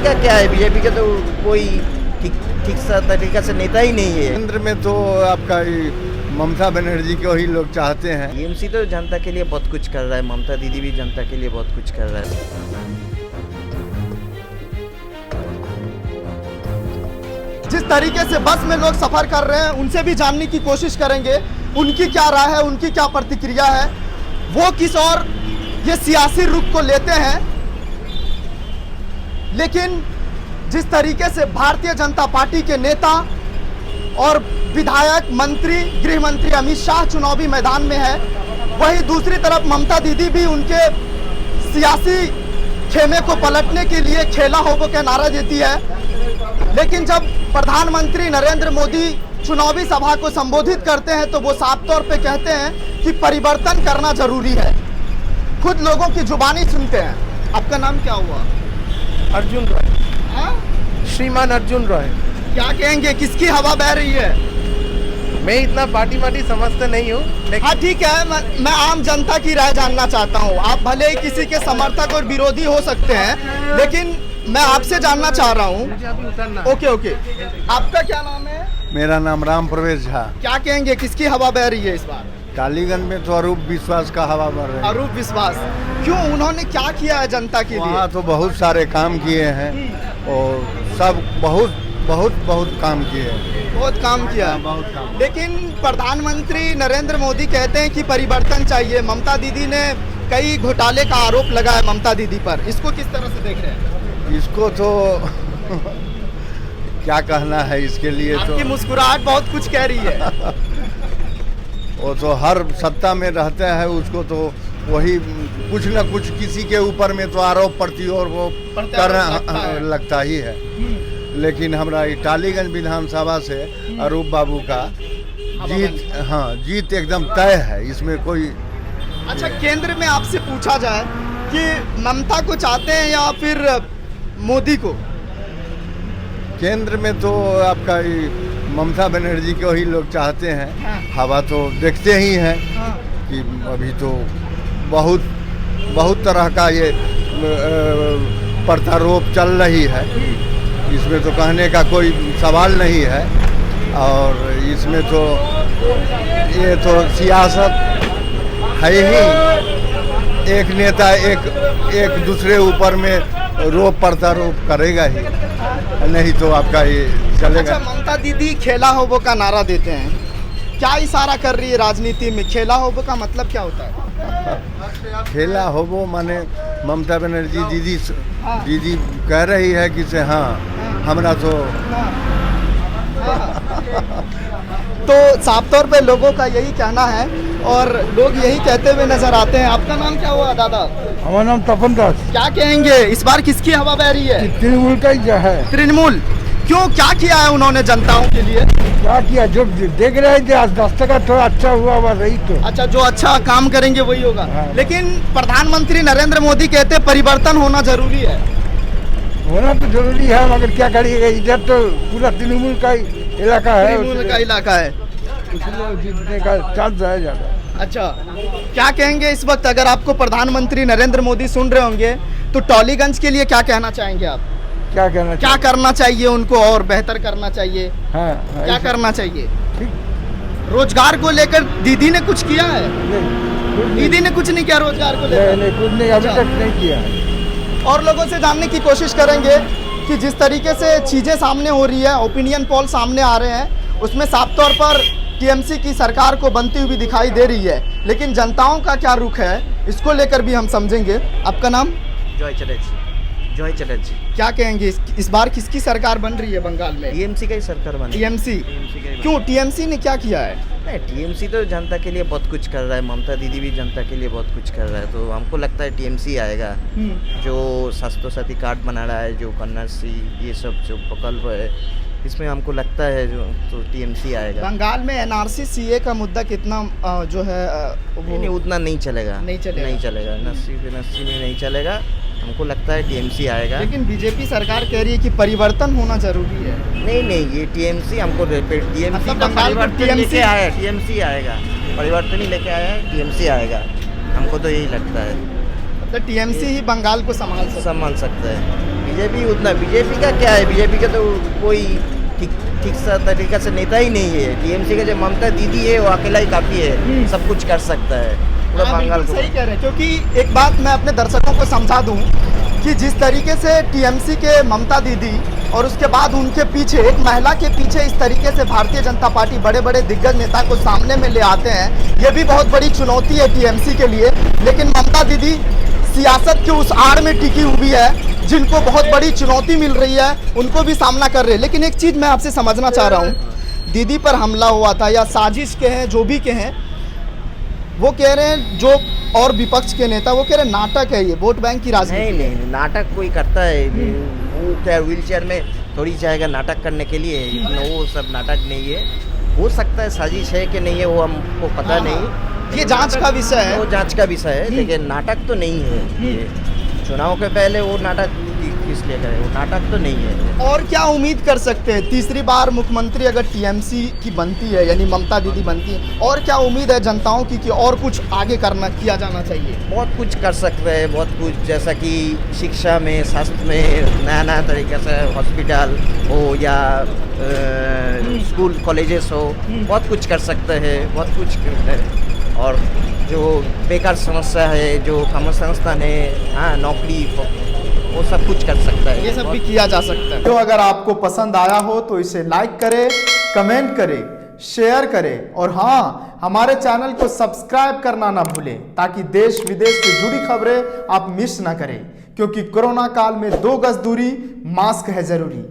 का क्या है, बीजेपी का तो कोई ठीक सा तरीका से नेता ही नहीं है। केंद्र में तो आपका ममता बनर्जी को ही लोग चाहते हैं। टीएमसी तो जनता के लिए बहुत कुछ कर रहा है, ममता दीदी भी जनता के लिए बहुत कुछ कर रहा है। जिस तरीके से बस में लोग सफर कर रहे हैं उनसे भी जानने की कोशिश करेंगे, उनकी क्या राय है, उनकी क्या प्रतिक्रिया है, वो किस और ये सियासी रुख को लेते हैं। लेकिन जिस तरीके से भारतीय जनता पार्टी के नेता और विधायक, मंत्री, गृह मंत्री अमित शाह चुनावी मैदान में है, वहीं दूसरी तरफ ममता दीदी भी उनके सियासी खेमे को पलटने के लिए खेला हो वो का नारा देती है। लेकिन जब प्रधानमंत्री नरेंद्र मोदी चुनावी सभा को संबोधित करते हैं तो वो साफ तौर पे कहते हैं कि परिवर्तन करना जरूरी है। खुद लोगों की जुबानी सुनते हैं। आपका नाम क्या हुआ? अर्जुन रॉय। हाँ? श्रीमान अर्जुन रॉय। क्या कहेंगे, किसकी हवा बह रही है? मैं इतना पार्टी वार्टी समझता नहीं हूँ, लेकिन हाँ ठीक है, मैं आम जनता की राय जानना चाहता हूँ। आप भले ही किसी के समर्थक और विरोधी हो सकते हैं, लेकिन मैं आपसे जानना चाह रहा हूँ। मुझे अभी उतरना। ओके ओके, आपका क्या नाम है? मेरा नाम राम प्रवेश झा। क्या कहेंगे, किसकी हवा बह रही है इस बार? टालीगंज में तो अरूप विश्वास का हवा बढ़ रहा है। अरूप विश्वास। क्यों, उन्होंने क्या किया है जनता के लिए? वहाँ तो बहुत सारे काम किए हैं और सब बहुत बहुत बहुत काम किए हैं। बहुत काम किया है। बहुत काम। लेकिन प्रधानमंत्री नरेंद्र मोदी कहते हैं कि परिवर्तन चाहिए। ममता दीदी ने कई घोटाले का आरोप लगाया ममता दीदी पर, इसको किस तरह से देख रहे हैं? इसको तो क्या कहना है इसके लिए। आपकी तो मुस्कुराहट बहुत कुछ कह रही है। वो तो हर सत्ता में रहता है, उसको तो वही कुछ न कुछ किसी के ऊपर में तो आरोप प्रति और वो करना लगता ही है। लेकिन हमारा टालीगंज विधानसभा से अरूप बाबू का जीत एकदम तय है, इसमें कोई। अच्छा, केंद्र में आपसे पूछा जाए कि ममता को चाहते हैं या फिर मोदी को? केंद्र में तो आपका ममता बनर्जी को ही लोग चाहते हैं। हाँ। हवा तो देखते ही हैं हाँ। कि अभी तो बहुत तरह का ये प्रत्यारोप चल रही है। इसमें तो कहने का कोई सवाल नहीं है। और इसमें तो ये तो सियासत है ही। एक नेता एक दूसरे ऊपर में रोप प्रत्यारोप करेगा ही, नहीं तो आपका ये चलेगा। अच्छा, ममता दीदी खेला हो वो का नारा देते हैं, क्या इशारा कर रही है राजनीति में? खेला हो वो का मतलब क्या होता है? खेला हो वो माने ममता बनर्जी दीदी कह रही है कि से हाँ हमरा तो साफ तौर पे लोगों का यही कहना है और लोग यही कहते हुए नजर आते हैं। आपका नाम क्या हुआ दादा? हमारा नाम तपन दास। क्या कहेंगे, इस बार किसकी हवा बह रही है? तृणमूल का ही है। तृणमूल। क्यों, क्या किया है उन्होंने जनताओं के लिए? क्या किया, जो देख रहे थे आज 10 टका थोड़ा अच्छा हुआ रही तो। अच्छा, जो अच्छा काम करेंगे वही होगा। हाँ। लेकिन प्रधानमंत्री नरेंद्र मोदी कहते परिवर्तन होना जरूरी है। होना तो जरूरी है, मगर क्या करिएगा, इधर तो पूरा तृणमूल का इलाका है। तृणमूल का इलाका है, इसलिए जीतने का चांस है ज्यादा। अच्छा, क्या कहेंगे इस वक्त अगर आपको प्रधानमंत्री नरेंद्र मोदी सुन रहे होंगे तो टॉलीगंज के लिए क्या कहना चाहेंगे आप? क्या कहना क्या करना चाहिए उनको और बेहतर करना चाहिए? हाँ, क्या करना चाहिए? ठीक। रोजगार को लेकर दीदी ने कुछ किया है? दीदी ने कुछ नहीं किया रोजगार को लेकर? नहीं, कुछ नहीं, अभी तक नहीं किया है। और लोगों से जानने की कोशिश करेंगे कि जिस तरीके से चीज़ें सामने हो रही है, ओपिनियन पोल सामने आ रहे हैं, उसमें साफ तौर पर टीएमसी की सरकार को बनती हुई दिखाई दे रही है। लेकिन जनताओं का क्या रुख है, इसको लेकर भी हम समझेंगे। आपका नाम? जॉय चटर्जी। क्या कहेंगे, इस बार किसकी सरकार बन रही है बंगाल में? टीएमसी का ही सरकार बने। टीएमसी। क्यों, टीएमसी ने क्या किया है? नहीं, टीएमसी तो जनता के लिए बहुत कुछ कर रहा है, ममता दीदी भी जनता के लिए बहुत कुछ कर रहा है, तो हमको लगता है टीएमसी आएगा। जो स्वास्थ्य साथी कार्ड बना रहा है, जो कन्याश्री, ये सब जो प्रकल्प है, इसमें हमको लगता है जो तो टीएमसी आएगा। बंगाल में एनआरसी सीए का मुद्दा कितना जो है नहीं, उतना नहीं चलेगा। नहीं चलेगा। नस्सी में नहीं चलेगा। हमको लगता है टीएमसी आएगा। लेकिन बीजेपी सरकार कह रही है कि परिवर्तन होना जरूरी है। नहीं, ये टीएमसी हमको टीएमसी मतलब का बंगाल पर परिवर्तन लेके आया है। टीएमसी आएगा, परिवर्तन ही लेके आया है, टीएमसी आएगा। हमको तो यही लगता है। मतलब टीएमसी ही बंगाल को संभाल सकता है। बीजेपी उतना, बीजेपी का क्या है, बीजेपी का तो कोई ठीक सा तरीका से नेता ही नहीं है। टीएमसी का जो ममता दीदी है वो अकेला ही काफ़ी है, सब कुछ कर सकता है पूरा हाँ, बंगाल बिल्कुल को। सही कह रहे हैं, क्योंकि एक बात मैं अपने दर्शकों को समझा दूं कि जिस तरीके से टीएमसी के ममता दीदी और उसके बाद उनके पीछे एक महिला के पीछे इस तरीके से भारतीय जनता पार्टी बड़े बड़े दिग्गज नेता को सामने में ले आते हैं, ये भी बहुत बड़ी चुनौती है टीएमसी के लिए। लेकिन ममता दीदी सियासत के उस आड़ में टिकी हुई है, जिनको बहुत बड़ी चुनौती मिल रही है उनको भी सामना कर रहे हैं। लेकिन एक चीज़ मैं आपसे समझना चाह रहा हूँ, दीदी पर हमला हुआ था या साजिश के हैं जो भी के हैं, वो कह रहे हैं जो और विपक्ष के नेता वो कह रहे हैं नाटक है, ये वोट बैंक की राजनीति। नहीं, नाटक कोई करता है, वो क्या व्हील चेयर में थोड़ी जाएगा नाटक करने के लिए, इतना वो सब नाटक नहीं है। हो सकता है साजिश है कि नहीं है वो हमको पता नहीं, ये जांच का विषय है। वो जांच का विषय है, लेकिन नाटक तो नहीं है ये। चुनाव के पहले वो नाटक किस लिए करें, वो नाटक तो नहीं है। और क्या उम्मीद कर सकते हैं तीसरी बार मुख्यमंत्री अगर टीएमसी की बनती है, यानी ममता दीदी बनती है, और क्या उम्मीद है जनताओं की कि और कुछ आगे किया जाना चाहिए? बहुत कुछ कर सकते हैं, बहुत कुछ, जैसा कि शिक्षा में, स्वास्थ्य में नया नया तरीके से हॉस्पिटल हो या स्कूल कॉलेजेस हो, बहुत कुछ कर सकते हैं, बहुत कुछ करते हैं। और जो बेकार समस्या है, जो कम संस्थान है, हाँ नौकरी, वो सब कुछ कर सकता है, ये सब भी किया जा सकता है। तो अगर आपको पसंद आया हो तो इसे लाइक करें, कमेंट करें, शेयर करें और हाँ, हमारे चैनल को सब्सक्राइब करना ना भूलें, ताकि देश विदेश से जुड़ी खबरें आप मिस ना करें, क्योंकि कोरोना काल में 2 गज दूरी, मास्क है जरूरी।